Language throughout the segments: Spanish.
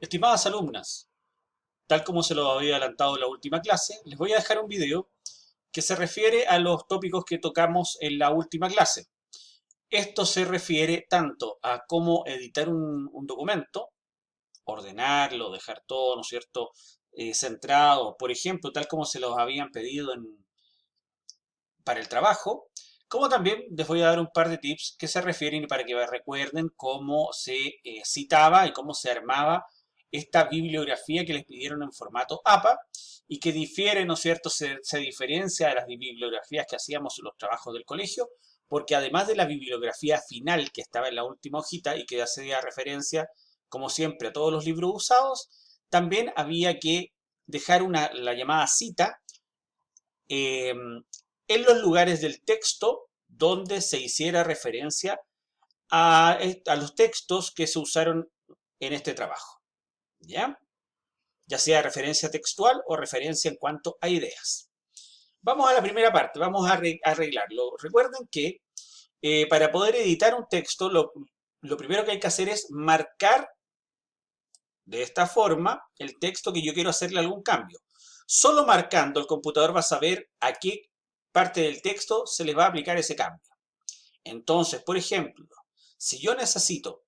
Estimadas alumnas, tal como se lo había adelantado en la última clase, les voy a dejar un video que se refiere a los tópicos que tocamos en la última clase. Esto se refiere tanto a cómo editar un documento, ordenarlo, dejar todo, ¿no es cierto?, centrado, por ejemplo, tal como se los habían pedido para el trabajo, como también les voy a dar un par de tips que se refieren y para que recuerden cómo se citaba y cómo se armaba esta bibliografía que les pidieron en formato APA y que difiere, ¿no es cierto?, se diferencia de las bibliografías que hacíamos en los trabajos del colegio, porque además de la bibliografía final que estaba en la última hojita y que hacía referencia, como siempre, a todos los libros usados, también había que dejar la llamada cita en los lugares del texto donde se hiciera referencia a los textos que se usaron en este trabajo. ¿Ya? Ya sea referencia textual o referencia en cuanto a ideas. Vamos a la primera parte, vamos a arreglarlo. Recuerden que para poder editar un texto, lo primero que hay que hacer es marcar de esta forma el texto que yo quiero hacerle algún cambio. Solo marcando el computador va a saber a qué parte del texto se le va a aplicar ese cambio. Entonces, por ejemplo, si yo necesito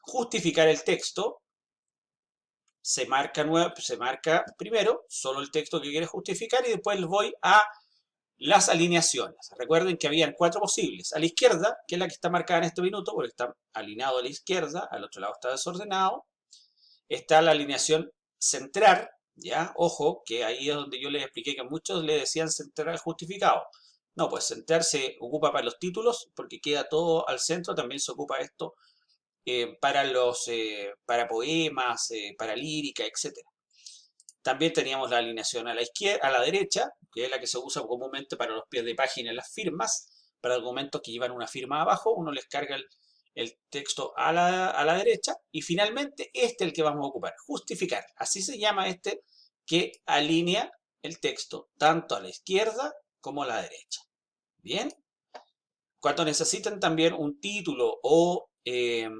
justificar el texto, se marca primero solo el texto que quiere justificar y después voy a las alineaciones. Recuerden que habían 4 posibles. A la izquierda, que es la que está marcada en este minuto, porque está alineado a la izquierda, al otro lado está desordenado, está la alineación centrar, ¿ya? Ojo, que ahí es donde yo les expliqué que muchos le decían centrar al justificado. No, pues centrar se ocupa para los títulos, porque queda todo al centro, también se ocupa esto para poemas, para lírica, etcétera. También teníamos la alineación a la izquierda, a la derecha, que es la que se usa comúnmente para los pies de página en las firmas, para documentos que llevan una firma abajo, uno les carga el texto a la derecha, y finalmente este es el que vamos a ocupar, justificar. Así se llama este que alinea el texto tanto a la izquierda como a la derecha. Bien, cuando necesiten también un título o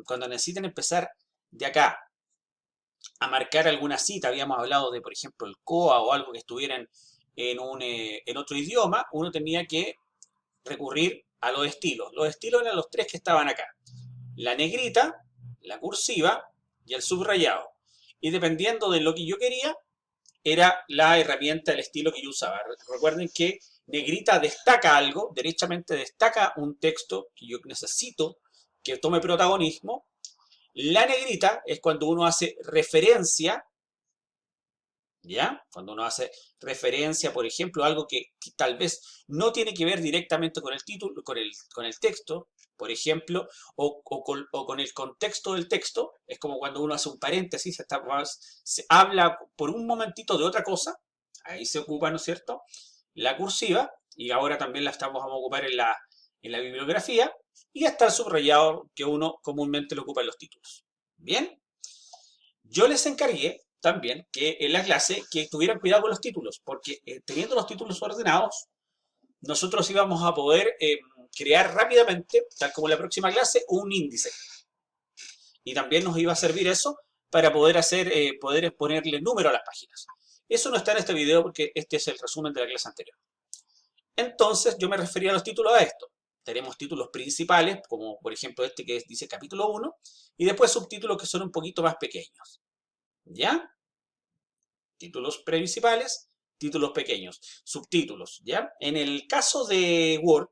cuando necesiten empezar de acá a marcar alguna cita, habíamos hablado de, por ejemplo, el COA o algo que estuviera en otro idioma, uno tenía que recurrir a los estilos. Los estilos eran los 3 que estaban acá. La negrita, la cursiva y el subrayado. Y dependiendo de lo que yo quería, era la herramienta, el estilo que yo usaba. Recuerden que negrita destaca algo, derechamente destaca un texto que yo necesito que tome protagonismo. La negrita es cuando uno hace referencia, ¿ya? Cuando uno hace referencia, por ejemplo, a algo que tal vez no tiene que ver directamente con el título, con el texto, por ejemplo, o con el contexto del texto, es como cuando uno hace un paréntesis, se habla por un momentito de otra cosa, ahí se ocupa, ¿no es cierto?, la cursiva, y ahora también vamos a ocupar en la bibliografía, y hasta el subrayado que uno comúnmente lo ocupa en los títulos. Bien, yo les encargué también que en la clase que tuvieran cuidado con los títulos, porque teniendo los títulos ordenados, nosotros íbamos a poder crear rápidamente, tal como en la próxima clase, un índice. Y también nos iba a servir eso para poder ponerle número a las páginas. Eso no está en este video porque este es el resumen de la clase anterior. Entonces yo me refería a los títulos a esto. Tenemos títulos principales, como por ejemplo este que dice capítulo 1, y después subtítulos que son un poquito más pequeños. ¿Ya? Títulos principales, títulos pequeños, subtítulos, ¿ya? En el caso de Word,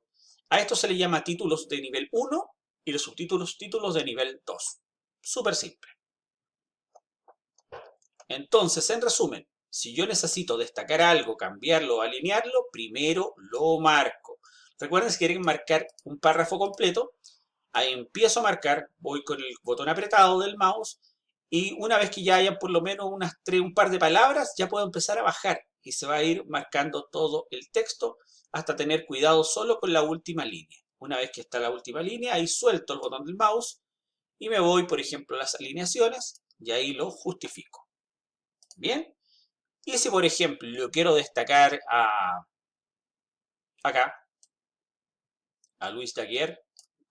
a esto se le llama títulos de nivel 1 y los subtítulos títulos de nivel 2. Súper simple. Entonces, en resumen, si yo necesito destacar algo, cambiarlo o alinearlo, primero lo marco. Recuerden, si quieren marcar un párrafo completo, ahí empiezo a marcar, voy con el botón apretado del mouse y una vez que ya hayan por lo menos un par de palabras, ya puedo empezar a bajar y se va a ir marcando todo el texto hasta tener cuidado solo con la última línea. Una vez que está la última línea, ahí suelto el botón del mouse y me voy, por ejemplo, a las alineaciones y ahí lo justifico. Bien. Y si, por ejemplo, yo quiero destacar acá, a Luis Daguerre,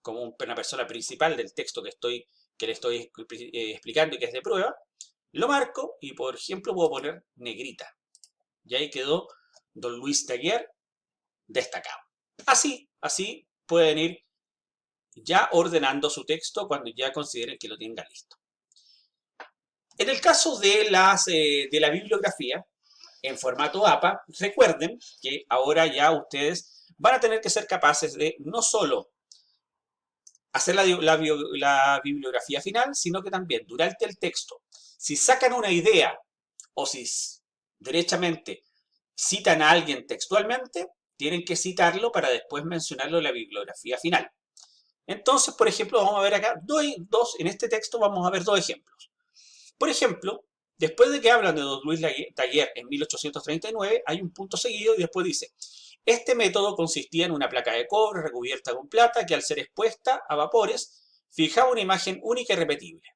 como una persona principal del texto que estoy que le estoy explicando y que es de prueba, lo marco y, por ejemplo, puedo poner negrita. Y ahí quedó Don Luis Daguerre destacado. Así pueden ir ya ordenando su texto cuando ya consideren que lo tengan listo. En el caso de la bibliografía, en formato APA, recuerden que ahora ya ustedes van a tener que ser capaces de no solo hacer la bibliografía final, sino que también durante el texto, si sacan una idea o si derechamente citan a alguien textualmente, tienen que citarlo para después mencionarlo en la bibliografía final. Entonces, por ejemplo, vamos a ver acá, en este texto vamos a ver dos ejemplos. Por ejemplo, después de que hablan de Don Luis Daguerre en 1839, hay un punto seguido y después dice: este método consistía en una placa de cobre recubierta con plata que, al ser expuesta a vapores, fijaba una imagen única y repetible.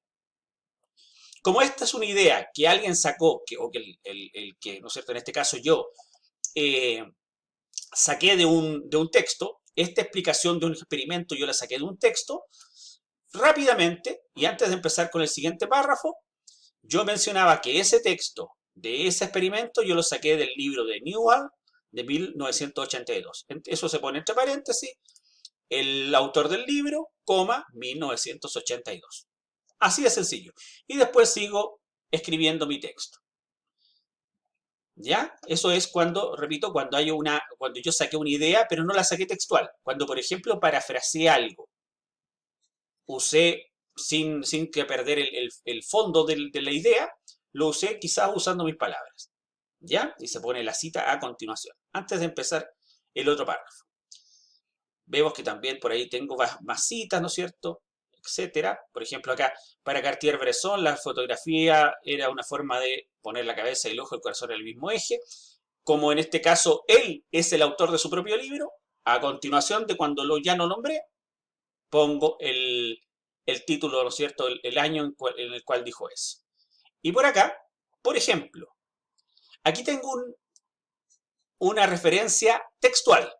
Como esta es una idea que alguien sacó, o que el que, ¿no es cierto?, en este caso yo, saqué de un texto, esta explicación de un experimento yo la saqué de un texto, rápidamente, y antes de empezar con el siguiente párrafo, yo mencionaba que ese texto de ese experimento yo lo saqué del libro de Newell de 1982. Eso se pone entre paréntesis, el autor del libro, 1982. Así de sencillo. Y después sigo escribiendo mi texto. ¿Ya? Eso es cuando, repito, cuando yo saqué una idea, pero no la saqué textual. Cuando, por ejemplo, parafraseé algo. Usé, sin que perder el fondo de la idea, lo usé quizás usando mis palabras. ¿Ya? Y se pone la cita a continuación, antes de empezar el otro párrafo. Vemos que también por ahí tengo más citas, ¿no es cierto?, etcétera. Por ejemplo, acá, para Cartier-Bresson, la fotografía era una forma de poner la cabeza y el ojo y el corazón en el mismo eje. Como en este caso, él es el autor de su propio libro, a continuación de cuando ya no nombré, pongo el título, ¿no es cierto?, el año en el cual dijo eso. Y por acá, por ejemplo, aquí tengo una referencia textual.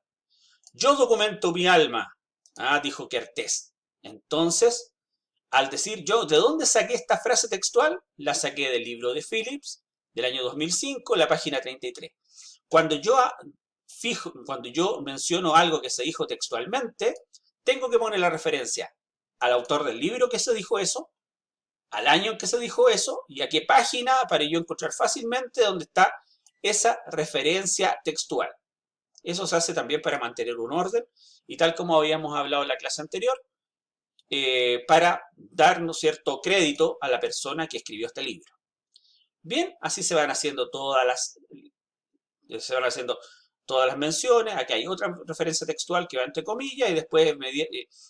Yo documento mi alma, dijo Kertész. Entonces, al decir yo, ¿de dónde saqué esta frase textual? La saqué del libro de Phillips, del año 2005, la página 33. Cuando yo menciono algo que se dijo textualmente, tengo que poner la referencia al autor del libro que se dijo eso, al año en que se dijo eso y a qué página, para yo encontrar fácilmente dónde está esa referencia textual. Eso se hace también para mantener un orden y, tal como habíamos hablado en la clase anterior, para darnos cierto crédito a la persona que escribió este libro. Bien, así se van haciendo todas las menciones. Aquí hay otra referencia textual que va entre comillas y después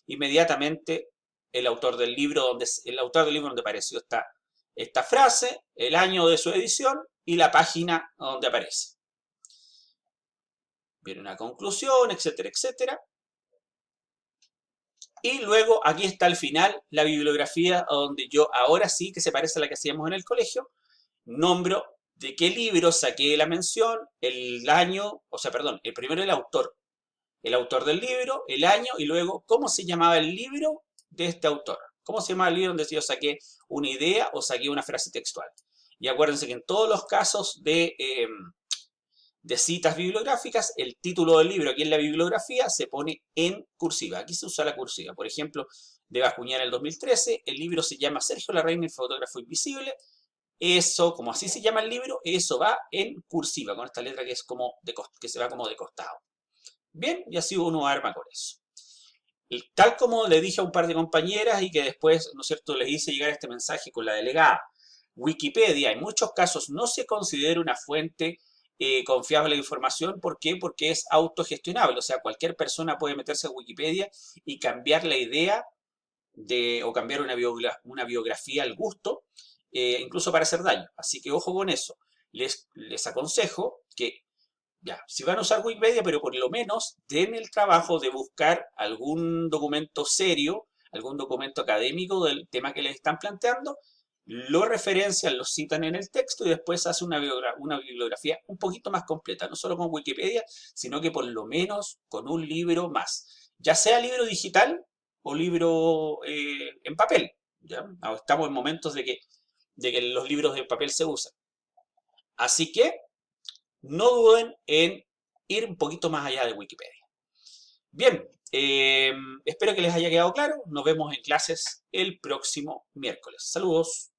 inmediatamente el autor del libro donde apareció esta frase, el año de su edición y la página donde aparece. Viene una conclusión, etcétera, etcétera. Y luego aquí está al final la bibliografía, donde yo ahora sí, que se parece a la que hacíamos en el colegio, nombro de qué libro saqué la mención, el año, primero el autor del libro, el año y luego cómo se llamaba el libro de este autor. ¿Cómo se llamaba el libro donde yo saqué una idea o saqué una frase textual? Y acuérdense que en todos los casos de citas bibliográficas, el título del libro aquí en la bibliografía se pone en cursiva. Aquí se usa la cursiva. Por ejemplo, de Bascuñán en el 2013, el libro se llama Sergio Larraín, el fotógrafo invisible. Eso, como así se llama el libro, eso va en cursiva, con esta letra que es que se va como de costado. Bien, y así uno arma con eso. Y tal como le dije a un par de compañeras y que después, ¿no es cierto?, les hice llegar este mensaje con la delegada, Wikipedia en muchos casos no se considera una fuente confiable de información. ¿Por qué? Porque es autogestionable. O sea, cualquier persona puede meterse a Wikipedia y cambiar la idea o cambiar una biografía al gusto, incluso para hacer daño. Así que ojo con eso. Les aconsejo que, ya, si van a usar Wikipedia, pero por lo menos den el trabajo de buscar algún documento serio, algún documento académico del tema que les están planteando, lo referencian, lo citan en el texto y después hace una bibliografía un poquito más completa, no solo con Wikipedia, sino que por lo menos con un libro más, ya sea libro digital o libro en papel, ¿ya? Ahora estamos en momentos de que los libros de papel se usan. Así que no duden en ir un poquito más allá de Wikipedia. Bien, espero que les haya quedado claro. Nos vemos en clases el próximo miércoles. Saludos.